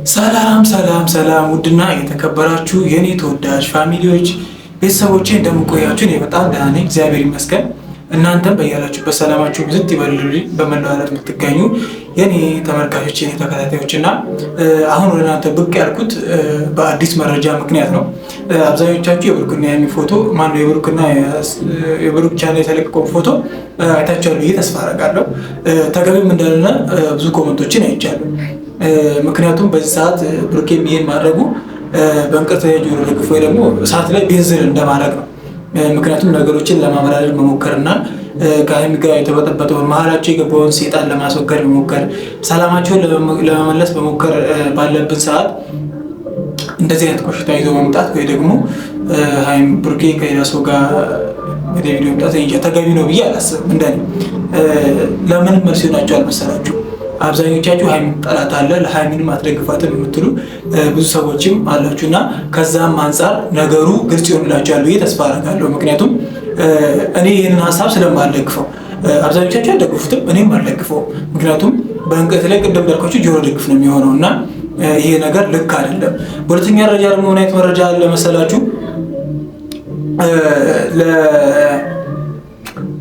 ሰላም ሰላም ሰላም ውድና የተከበራችሁ የኔ ተወዳጅ ፋሚሊዎች ቤተሰቦቼ እንደምቆያችሁ እኔ በጣም ደህና ነኝ፣ እግዚአብሔር ይመስገን። እናንተም በያላችሁበት ሰላማችሁ ብዝት ይበልልኝ። በመላው ዓለም የምትገኙ የኔ ተመልካቾች የኔ ተከታታዮች እና አሁን ወደ እናንተ ብቅ ያልኩት በአዲስ መረጃ ምክንያት ነው። አብዛኞቻችሁ የብሩክና የሀይሚ ፎቶ ማነው የብሩክ ቻናል የተለቀቀው ፎቶ አይታችኋል ብዬ ተስፋ አደርጋለሁ። ተገቢም እንዳልሆነ ብዙ ኮመንቶችን አይቻሉ። ምክንያቱም በዚህ ሰዓት ብሩኬም ይሄን ማድረጉ በእንቅርት ጆሮ ደግፍ ወይ ደግሞ እሳት ላይ ቤንዚን እንደማድረግ ነው። ምክንያቱም ነገሮችን ለማመራረር መሞከርና ከሀይሚ ጋር የተበጠበጠውን መሀላቸው የገባውን ሴጣን ለማስወገድ መሞከር፣ ሰላማቸውን ለመመለስ መሞከር ባለብን ሰዓት እንደዚህ አይነት ቆሽታ ይዞ መምጣት ወይ ደግሞ ብሩኬ ከሌላ ሰው ጋር ወደ ቪዲዮ መምጣት ተገቢ ነው ብዬ አላስብም። እንደኔ ለምንም መልስ ይሆናቸው አልመሰላችሁ። አብዛኞቻችሁ ሀይሚን ጠላት አለ ለሀይሚንም አትደግፋትም የምትሉ ብዙ ሰዎችም አላችሁ እና ከዛም አንጻር ነገሩ ግልጽ ይሆንላችኋል ብዬ ተስፋ አደርጋለሁ። ምክንያቱም እኔ ይህንን ሀሳብ ስለማልደግፈው አብዛኞቻችሁ አልደግፉትም፣ እኔም አልደግፈው። ምክንያቱም በእንቅርት ላይ ቅድም እንዳልኳችሁ ጆሮ ደግፍ ነው የሚሆነው እና ይሄ ነገር ልክ አይደለም። በሁለተኛ ደረጃ ደግሞ ምን አይነት መረጃ አለ መሰላችሁ?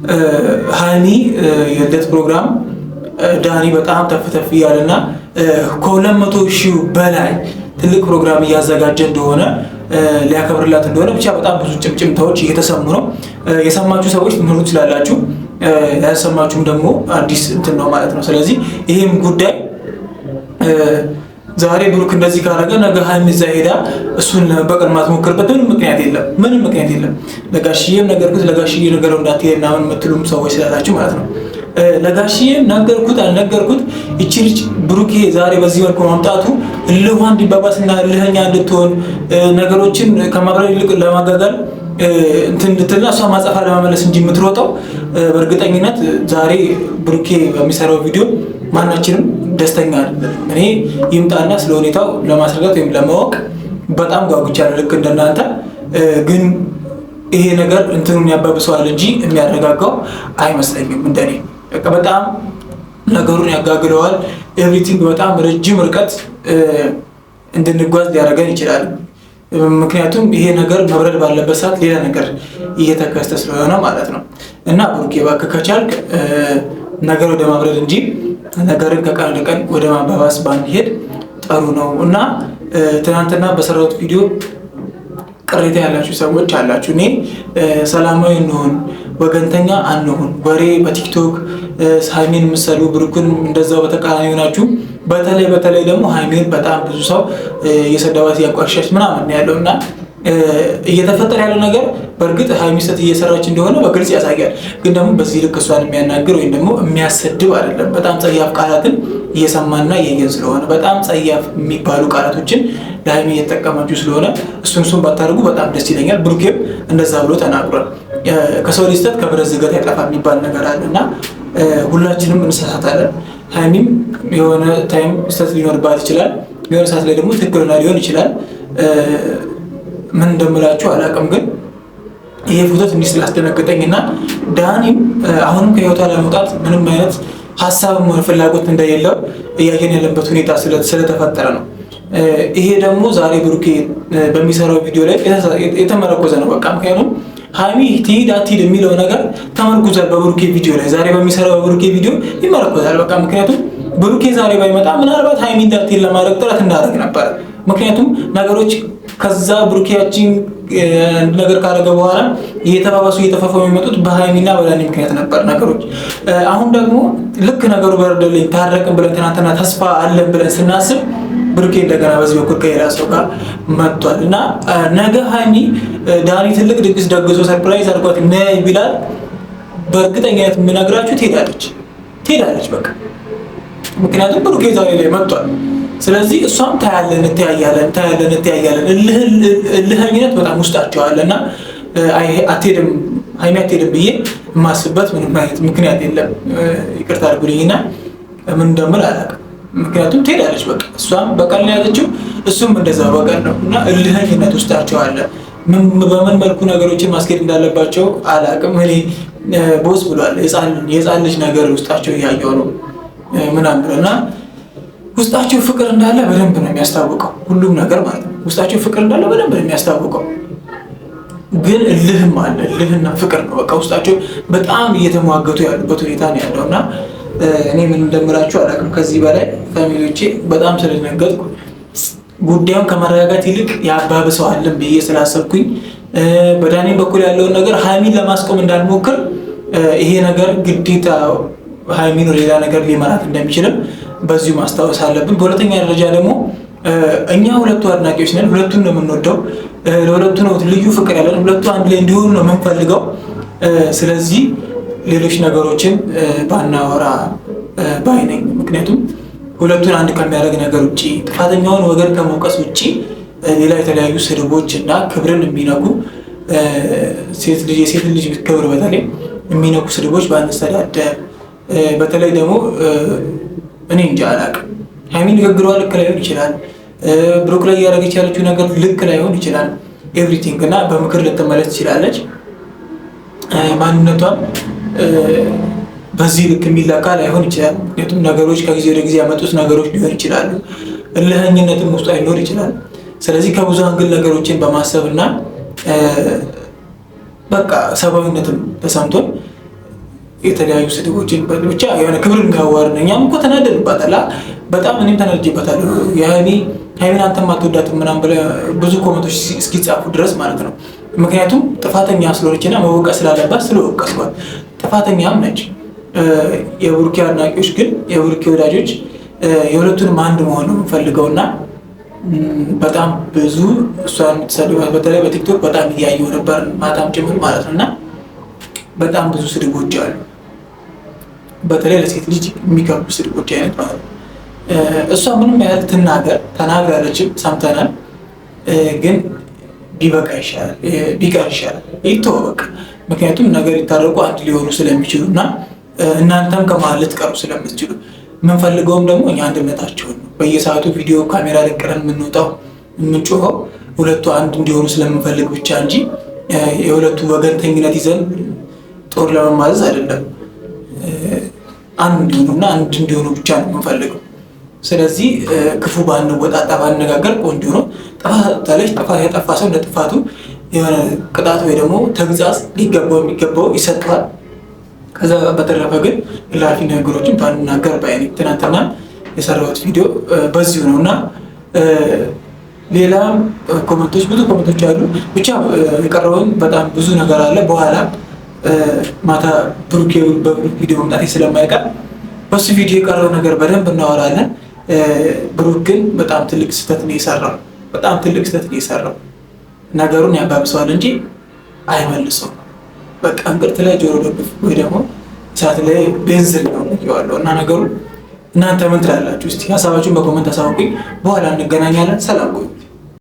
ለሀይሚ የልደት ፕሮግራም ዳኒ በጣም ተፍተፍ እያለና ከ200,000 በላይ ትልቅ ፕሮግራም እያዘጋጀ እንደሆነ ሊያከብርላት እንደሆነ ብቻ በጣም ብዙ ጭምጭምታዎች እየተሰሙ ነው። የሰማችሁ ሰዎች ትምህርቱ ስላላችሁ፣ ያልሰማችሁም ደግሞ አዲስ እንትን ነው ማለት ነው። ስለዚህ ይህም ጉዳይ ዛሬ ብሩክ እንደዚህ ካደረገ ነገ ሀይሚ እዛ ሄዳ እሱን በቀል ማትሞክርበት ምንም ምክንያት የለም። ለጋሽዬም ነገርኩት ለጋሽዬ ነገረው እንዳትሄድ ምናምን የምትሉም ሰዎች ስላላችሁ ማለት ነው። ለጋሽዬም ነገርኩት አልነገርኩት ይቺ ልጅ ብሩኬ ዛሬ በዚህ መልኩ ማምጣቱ እልህዋ እንዲባባስና እልህኛ እንድትሆን ነገሮችን ከማብረር ይልቅ ለማጋጋል እንትን እንድትልና እሷ ማጸፋ ለመመለስ እንጂ የምትሮጠው በእርግጠኝነት ዛሬ ብሩኬ በሚሰራው ቪዲዮ ማናችንም ደስተኛ አይደለም። እኔ ይምጣና ስለ ሁኔታው ለማስረዳት ወይም ለማወቅ በጣም ጓጉቻለሁ ልክ እንደናንተ። ግን ይሄ ነገር እንትኑን ያባብሰዋል እንጂ የሚያረጋጋው አይመስለኝም። እንደኔ በጣም ነገሩን ያጋግለዋል። ኤቭሪቲንግ በጣም ረጅም ርቀት እንድንጓዝ ሊያደርገን ይችላል። ምክንያቱም ይሄ ነገር መብረድ ባለበት ሰዓት ሌላ ነገር እየተከሰተ ስለሆነ ማለት ነው። እና ብሩኬ እባክህ ከቻልክ ነገር ወደ ማብረድ እንጂ ነገርን ከቀን ወደ ቀን ወደ ማባባስ ባንሄድ ጥሩ ነው። እና ትናንትና በሰራሁት ቪዲዮ ቅሬታ ያላችሁ ሰዎች አላችሁ። እኔ ሰላማዊ እንሆን፣ ወገንተኛ አንሆን፣ ወሬ በቲክቶክ ሀይሚን የምትሰሉ ብሩክን እንደዛው በተቃራኒ ናችሁ። በተለይ ደግሞ ሀይሚን በጣም ብዙ ሰው እየሰደባት እያቋሻች ምናምን ያለው እና እየተፈጠረ ያለው ነገር በእርግጥ ሀይሚ ስህተት እየሰራች እንደሆነ በግልጽ ያሳያል። ግን ደግሞ በዚህ ልክ እሷን የሚያናግር ወይም ደግሞ የሚያሰድብ አይደለም። በጣም ጸያፍ ቃላትን እየሰማና እየየን ስለሆነ በጣም ጸያፍ የሚባሉ ቃላቶችን ለሀይሚ እየተጠቀማችሁ ስለሆነ እሱን ባታደርጉ በጣም ደስ ይለኛል። ብሩኬም እንደዛ ብሎ ተናግሯል። ከሰው ልጅ ስህተት ከብረት ዝገት ያጠፋ የሚባል ነገር አለ እና ሁላችንም እንሳሳታለን። ሀይሚም የሆነ ታይም ስህተት ሊኖርባት ይችላል፣ የሆነ ሰዓት ላይ ደግሞ ትክክልና ሊሆን ይችላል። ምን እንደምላችሁ አላውቅም። ግን ይሄ ፎቶ ትንሽ ስላስደነገጠኝ እና ዳኒም አሁንም ከህይወቷ ለመውጣት ምንም አይነት ሀሳብም ሆነ ፍላጎት እንደሌለው እያየን ያለበት ሁኔታ ስለተፈጠረ ነው። ይሄ ደግሞ ዛሬ ብሩኬ በሚሰራው ቪዲዮ ላይ የተመረኮዘ ነው። በቃ ምክንያቱም ሀይሚ ትሂድ አትሂድ የሚለው ነገር ተመርኩዟል በብሩኬ ቪዲዮ ላይ። ዛሬ በሚሰራው በብሩኬ ቪዲዮ ይመረኮዛል። በቃ ምክንያቱም ብሩኬ ዛሬ ባይመጣ ምናልባት ሀይሚ እንዳትሄድ ለማድረግ ጥረት እናደርግ ነበር። ምክንያቱም ነገሮች ከዛ ብሩኬያችን ነገር ካደረገ በኋላ እየተባባሱ እየተፋፈሙ የሚመጡት በሀይሚና በዳኒ ምክንያት ነበር ነገሮች። አሁን ደግሞ ልክ ነገሩ በረደልኝ ታረቅን ብለን ትናንትና ተስፋ አለን ብለን ስናስብ ብሩኬ እንደገና በዚህ በኩል ከሌላ ሰው ጋር መጥቷል እና ነገ ሀይሚ ዳኒ ትልቅ ድግስ ደግሶ ሰርፕራይዝ አድርጓት ነይ ቢላል በእርግጠኝነት የምነግራችሁ ትሄዳለች በቃ። ምክንያቱም ብሩኬ ዛሬ ላይ መጥቷል። ስለዚህ እሷም ታያለን እንተያያለን እልህኝነት በጣም ውስጣቸው አለ እና ሀይሚ አትሄድም ብዬ የማስብበት ምንም አይነት ምክንያት የለም። ይቅርታ አድርጉልኝና ምን እንደምል አላውቅም። ምክንያቱም ትሄዳለች በቃ። እሷም በቀል ነው ያለችው፣ እሱም እንደዛ በቀል ነው እና እልህኝነት ውስጣቸው አለ። በምን መልኩ ነገሮችን ማስኬድ እንዳለባቸው አላውቅም። እኔ ቦስ ብሏል የህፃን ልጅ ነገር ውስጣቸው እያየው ነው ምናምን እና ውስጣቸው ፍቅር እንዳለ በደንብ ነው የሚያስታውቀው። ሁሉም ነገር ማለት ነው ውስጣቸው ፍቅር እንዳለ በደንብ ነው የሚያስታውቀው። ግን እልህም አለ። እልህና ፍቅር ነው በቃ ውስጣቸው በጣም እየተሟገቱ ያሉበት ሁኔታ ነው ያለው እና እኔ ምን እንደምላችሁ አላውቅም። ከዚህ በላይ ፋሚሊዎቼ በጣም ስለደነገጥኩ ጉዳዩን ከመረጋጋት ይልቅ ያባብሰዋልን ብዬ ስላሰብኩኝ በዳኒ በኩል ያለውን ነገር ሀይሚን ለማስቆም እንዳልሞክር ይሄ ነገር ግዴታ ሀይሚን ሌላ ነገር ሊመራት እንደሚችልም በዚሁ ማስታወስ አለብን። በሁለተኛ ደረጃ ደግሞ እኛ ሁለቱ አድናቂዎች ነን። ሁለቱን ነው የምንወደው። ለሁለቱ ነው ልዩ ፍቅር ያለን። ሁለቱ አንድ ላይ እንዲሆኑ ነው የምንፈልገው። ስለዚህ ሌሎች ነገሮችን ባናወራ ባይ ነኝ። ምክንያቱም ሁለቱን አንድ ከሚያደርግ ነገር ውጭ ጥፋተኛውን ወገን ከመውቀስ ውጭ ሌላ የተለያዩ ስድቦች እና ክብርን የሚነኩ የሴት ልጅ ክብር በተለይ የሚነኩ ስድቦች ባንሰዳደብ። በተለይ ደግሞ እኔ እንጃ አላውቅም፣ ሀይሚ ንግግሯ ልክ ላይሆን ይችላል፣ ብሩክ ላይ እያደረገች ያለችው ነገር ልክ ላይሆን ይችላል። ኤቭሪቲንግ እና በምክር ልትመለስ ትችላለች። ማንነቷም በዚህ ልክ የሚለካ ላይሆን ይችላል። ምክንያቱም ነገሮች ከጊዜ ወደ ጊዜ ያመጡት ነገሮች ሊሆን ይችላሉ። እልህኝነትም ውስጧ ሊኖር ይችላል። ስለዚህ ከብዙ አንግል ነገሮችን በማሰብ እና በቃ ሰብአዊነትም ተሰምቶን የተለያዩ ስድቦችን ብቻ የሆነ ክብር የሚያዋርድ ነው። እኛም እኮ ተናደንባታል በጣም እኔም ተናድጄባታለሁ። ሀይሚን አንተም አትወዳትም ምናምን ብለህ ብዙ ኮመንቶች እስኪጻፉ ድረስ ማለት ነው። ምክንያቱም ጥፋተኛ ስለሆነችና መወቀስ ስላለባት ስለወቀስኳት ጥፋተኛም ነች። የብሩኬ አድናቂዎች ግን የብሩኬ ወዳጆች የሁለቱንም አንድ መሆን ነው የምፈልገውና በጣም ብዙ እሷን የምትሰድባት በተለይ በቲክቶክ በጣም እያየሁ ነበር ማታም ጭምር ማለት ነው። እና በጣም ብዙ ስድቦች አሉ፣ በተለይ ለሴት ልጅ የሚከብዱ ስድቦች አይነት ማለት ነው። እሷ ምንም ያህል ትናገር ተናግራለችም ሰምተናል። ግን ቢበቃ ይሻላል፣ ቢቀር ይሻላል፣ ይተወው በቃ። ምክንያቱም ነገር ይታረቁ አንድ ሊሆኑ ስለሚችሉ እና እናንተም ከመሀል ልትቀሩ ስለምትችሉ የምንፈልገውም ደግሞ እኛ አንድነታቸውን ነው። በየሰዓቱ ቪዲዮ ካሜራ ልቅረን የምንወጣው የምንጮኸው ሁለቱ አንድ እንዲሆኑ ስለምንፈልግ ብቻ እንጂ የሁለቱ ወገንተኝነት ይዘን ጦር ለመማዘዝ አይደለም። አንድ እንዲሆኑና አንድ እንዲሆኑ ብቻ ነው የምንፈልገው። ስለዚህ ክፉ ባንወጣጣ ባነጋገር ቆንጆ ነው። ጥፋት ያጠፋ ሰው እንደ ጥፋቱ የሆነ ቅጣት ወይ ደግሞ ተግዛዝ ሊገባው የሚገባው ይሰጠዋል። ከዛ በተረፈ ግን ላፊ ነገሮችን ባንናገር ባይኔ። ትናንትና የሰራሁት ቪዲዮ በዚሁ ነው እና ሌላም ኮመንቶች ብዙ ኮመንቶች አሉ። ብቻ የቀረበውን በጣም ብዙ ነገር አለ። በኋላ ማታ ብሩክ ቪዲዮ መምጣቴ ስለማይቀር በሱ ቪዲዮ የቀረው ነገር በደንብ እናወራለን። ብሩክ ግን በጣም ትልቅ ስህተት ነው የሰራው። በጣም ትልቅ ስህተት ነው የሰራው። ነገሩን ያባብሰዋል እንጂ አይመልሰው። በቃ እንቅርት ላይ ጆሮ ደግፍ ወይ ደግሞ እሳት ላይ ቤንዝል ነው ይዋለው እና ነገሩ እናንተ ምን ትላላችሁ? እስቲ ሀሳባችሁን በኮመንት አሳውቁኝ። በኋላ እንገናኛለን። ሰላም ቆዩ።